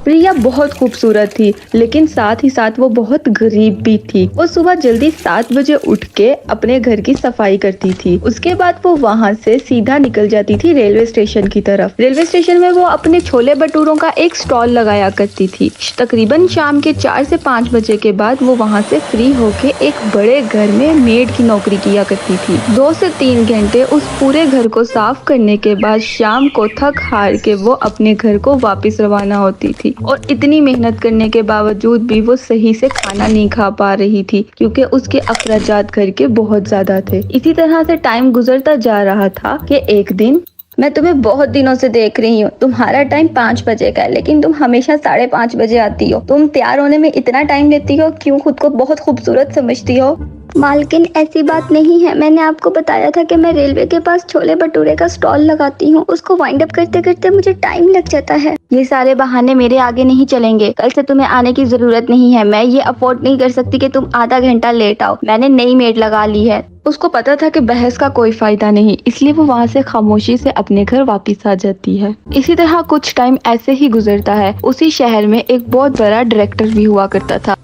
प्रिया बहुत खूबसूरत थी, लेकिन साथ ही साथ वो बहुत गरीब भी थी। वो सुबह जल्दी 7 बजे उठ के अपने घर की सफाई करती थी। उसके बाद वो वहाँ से सीधा निकल जाती थी रेलवे स्टेशन की तरफ। रेलवे स्टेशन में वो अपने छोले भटूरों का एक स्टॉल लगाया करती थी। तकरीबन शाम के 4 से 5 बजे के बाद वो वहाँ से फ्री होके एक बड़े घर में मेड की नौकरी किया करती थी। 2 से 3 घंटे उस पूरे घर को साफ करने के बाद शाम को थक हार के वो अपने घर को वापस रवाना होती थी। और इतनी मेहनत करने के बावजूद भी वो सही से खाना नहीं खा पा रही थी, क्योंकि उसके अखराजात घर के बहुत ज्यादा थे। इसी तरह से टाइम गुजरता जा रहा था कि एक दिन, मैं तुम्हें बहुत दिनों से देख रही हूँ, तुम्हारा टाइम 5 बजे का है, लेकिन तुम हमेशा 5:30 बजे आती हो। तुम तैयार होने में इतना टाइम लेती हो, क्यों खुद को बहुत खूबसूरत समझती हो? मालकिन, ऐसी बात नहीं है। मैंने आपको बताया था कि मैं रेलवे के पास छोले भटूरे का स्टॉल लगाती हूँ। उसको वाइंड अप करते करते मुझे टाइम लग जाता है। ये सारे बहाने मेरे आगे नहीं चलेंगे। कल से तुम्हें आने की जरूरत नहीं है। मैं ये अफोर्ड नहीं कर सकती कि तुम आधा घंटा लेट आओ। मैंने नई मेड लगा ली है। उसको पता था कि बहस का कोई फायदा नहीं, इसलिए वो वहाँ से खामोशी से अपने घर वापस आ जाती है। इसी तरह कुछ टाइम ऐसे ही गुजरता है। उसी शहर में एक बहुत बड़ा डायरेक्टर भी हुआ करता था।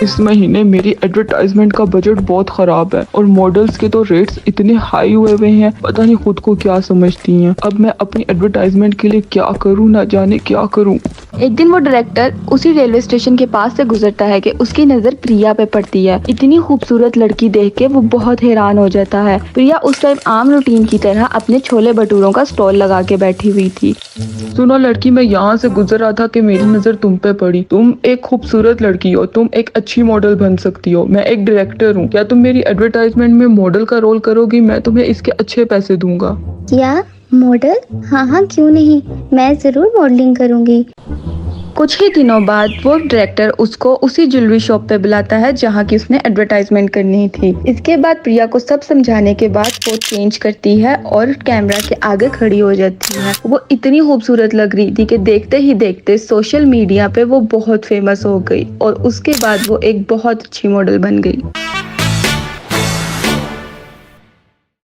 इस महीने मेरी एडवर्टाइजमेंट का बजट बहुत खराब है और मॉडल्स के तो रेट्स इतने हाई हुए हुए हैं, पता नहीं खुद को क्या समझती हैं। अब मैं अपनी एडवर्टाइजमेंट के लिए क्या करूं, ना जाने क्या करूं। एक दिन वो डायरेक्टर उसी रेलवे स्टेशन के पास से गुजरता है कि उसकी नजर प्रिया पे पड़ती है। इतनी खूबसूरत लड़की देख के वो बहुत हैरान हो जाता है। प्रिया उस टाइम आम रूटीन की तरह अपने छोले भटूरों का स्टॉल लगा के बैठी हुई थी। सुनो लड़की, मैं यहाँ से गुजर रहा था कि मेरी नजर तुम पे पड़ी। तुम एक खूबसूरत लड़की हो, तुम एक अच्छी मॉडल बन सकती हो। मैं एक डायरेक्टर हूँ, क्या तुम मेरी एडवर्टाइजमेंट में मॉडल का रोल करोगी? मैं तुम्हें इसके अच्छे पैसे दूंगा। क्या मॉडल? हाँ, क्यों नहीं, मैं जरूर मॉडलिंग करूंगी। कुछ ही दिनों बाद वो डायरेक्टर उसको उसी ज्वेलरी शॉप पे बुलाता है जहाँ की उसने एडवर्टाइजमेंट करनी थी। इसके बाद प्रिया को सब समझाने के बाद वो चेंज करती है और कैमरा के आगे खड़ी हो जाती है। वो इतनी खूबसूरत लग रही थी कि देखते ही देखते सोशल मीडिया पे वो बहुत फेमस हो गई और उसके बाद वो एक बहुत अच्छी मॉडल बन गई।